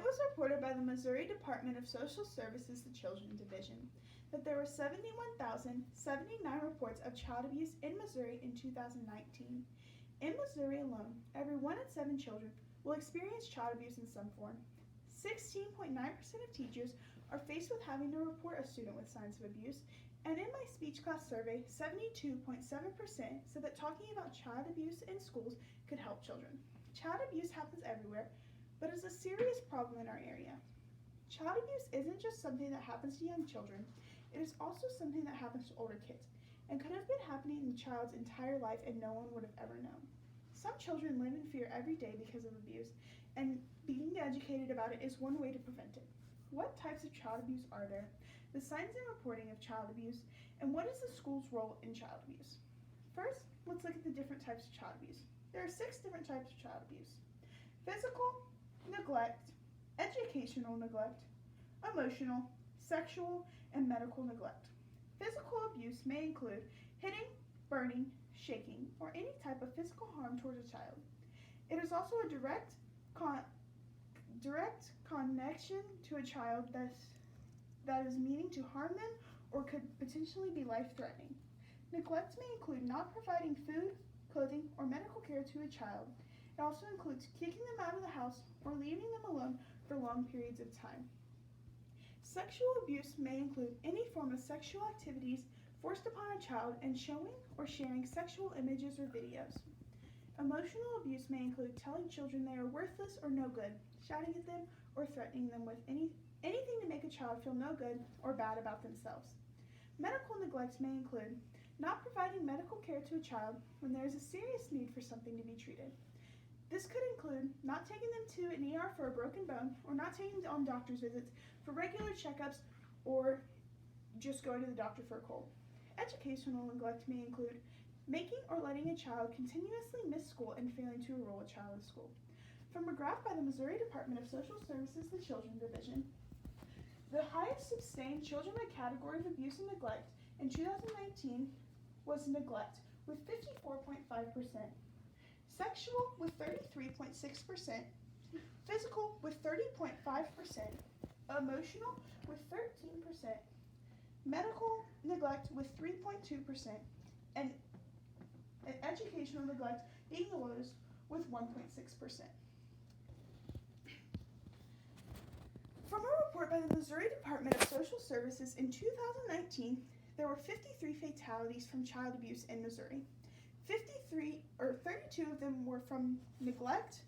was reported by the Missouri Department of Social Services, the Children Division, that there were 71,079 reports of child abuse in Missouri in 2019. In Missouri alone, every 1 in 7 children will experience child abuse in some form. 16.9% of teachers are faced with having to report a student with signs of abuse, and in my speech class survey, 72.7% said that talking about child abuse in schools could help children. Child abuse happens everywhere, but is a serious problem in our area. Child abuse isn't just something that happens to young children, it is also something that happens to older kids, and could have been happening in the child's entire life and no one would have ever known. Some children live in fear every day because of abuse, and being educated about it is one way to prevent it. What types of child abuse are there? The signs and reporting of child abuse, and what is the school's role in child abuse? First, let's look at the different types of child abuse. There are 6 different types of child abuse: physical, neglect, educational neglect, emotional, sexual, and medical neglect. Physical abuse may include hitting, burning, shaking, or any type of physical harm towards a child. It is also a direct connection to a child that is meaning to harm them or could potentially be life-threatening. Neglect may include not providing food, clothing, or medical care to a child. It also includes kicking them out of the house or leaving them alone for long periods of time. Sexual abuse may include any form of sexual activities forced upon a child and showing or sharing sexual images or videos. Emotional abuse may include telling children they are worthless or no good, shouting at them, or threatening them with anything to make a child feel no good or bad about themselves. Medical neglect may include not providing medical care to a child when there is a serious need for something to be treated. This could include not taking them to an ER for a broken bone, or not taking them on doctor's visits for regular checkups, or just going to the doctor for a cold. Educational neglect may include making or letting a child continuously miss school and failing to enroll a child in school. From a graph by the Missouri Department of Social Services, the Children Division, the highest sustained children by category of abuse and neglect in 2019 was neglect, with 54.5%, sexual with 33.6%, physical with 30.5%, emotional with 13%, medical neglect with 3.2%, and educational neglect being the lowest with 1.6%. From a report by the Missouri Department of Social Services in 2019, there were 53 fatalities from child abuse in Missouri. 32 of them were from neglect,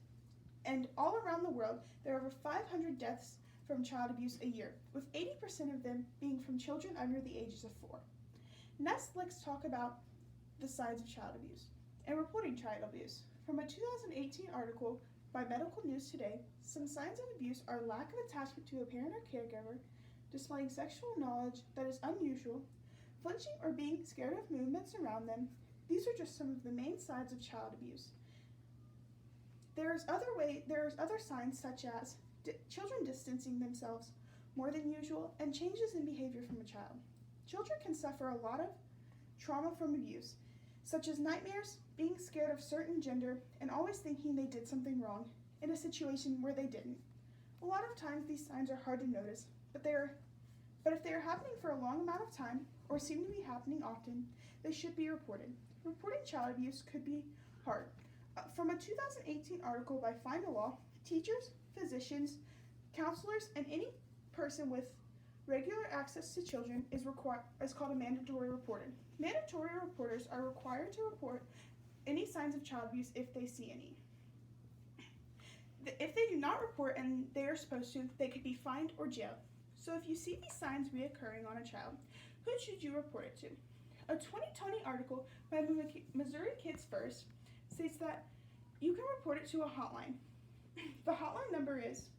and all around the world, there are over 500 deaths from child abuse a year, with 80% of them being from children under the ages of 4. Next, let's talk about the signs of child abuse and reporting child abuse. From a 2018 article by Medical News Today, some signs of abuse are lack of attachment to a parent or caregiver, displaying sexual knowledge that is unusual, flinching or being scared of movements around them. These are just some of the main signs of child abuse. There's other signs such as children distancing themselves more than usual and changes in behavior from a child. Children can suffer a lot of trauma from abuse, such as nightmares, being scared of certain gender, and always thinking they did something wrong in a situation where they didn't. A lot of times these signs are hard to notice, but if they are happening for a long amount of time or seem to be happening often, they should be reported. Reporting child abuse could be hard. From a 2018 article by Find a Law, teachers, physicians, counselors, and any person with regular access to children is called a mandatory reporter. Mandatory reporters are required to report any signs of child abuse if they see any. If they do not report and they are supposed to, they could be fined or jailed. So if you see these signs reoccurring on a child, who should you report it to? A 2020 article by Missouri Kids First states that you can report it to a hotline. The hotline number is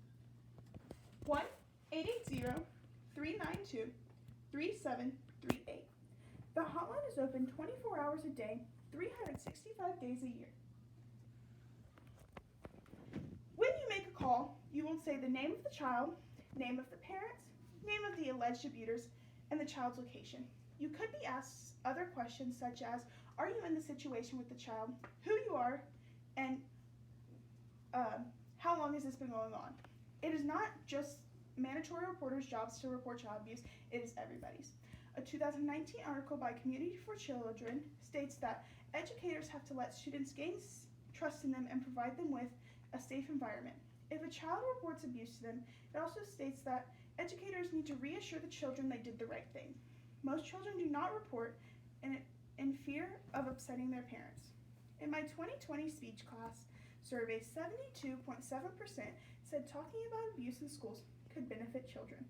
1-880-392-3738. The hotline is open 24 hours a day, 365 days a year. When you make a call, you will say the name of the child, name of the parents, name of the alleged abusers, and the child's location. You could be asked other questions such as, are you in the situation with the child, who you are, and how long has this been going on? It is not just mandatory reporters' jobs to report child abuse, it is everybody's. A 2019 article by Community for Children states that educators have to let students gain trust in them and provide them with a safe environment. If a child reports abuse to them, it also states that educators need to reassure the children they did the right thing. Most children do not report in fear of upsetting their parents. In my 2020 speech class survey, 72.7% said talking about abuse in schools could benefit children.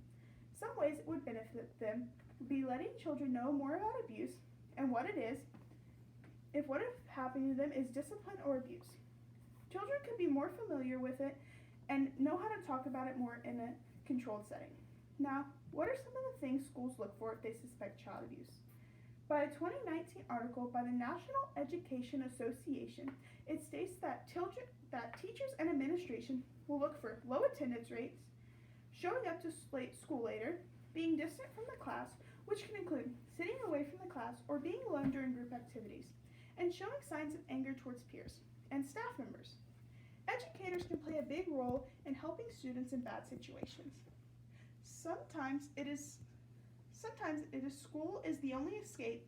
Some ways it would benefit them would be letting children know more about abuse and what it is, if what is happening to them is discipline or abuse. Children could be more familiar with it and know how to talk about it more in a controlled setting. Now, what are some of the things schools look for if they suspect child abuse? By a 2019 article by the National Education Association, it states that teachers and administration will look for low attendance rates, showing up to school later, being distant from the class, which can include sitting away from the class or being alone during group activities, and showing signs of anger towards peers and staff members. Educators can play a big role in helping students in bad situations. Sometimes it is school is the only escape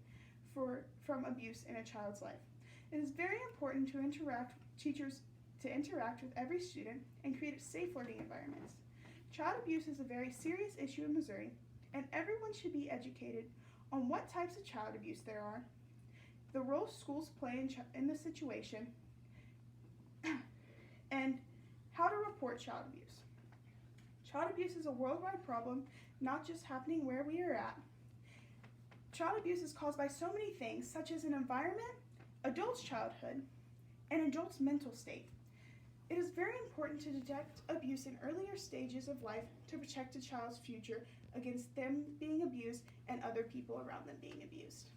from abuse in a child's life. It is very important to teachers to interact with every student and create safe learning environments. Child abuse is a very serious issue in Missouri, and everyone should be educated on what types of child abuse there are, the role schools play in the situation, and how to report child abuse. Child abuse is a worldwide problem, not just happening where we are at. Child abuse is caused by so many things, such as an environment, adults' childhood, and adults' mental state. It is very important to detect abuse in earlier stages of life to protect a child's future against them being abused and other people around them being abused.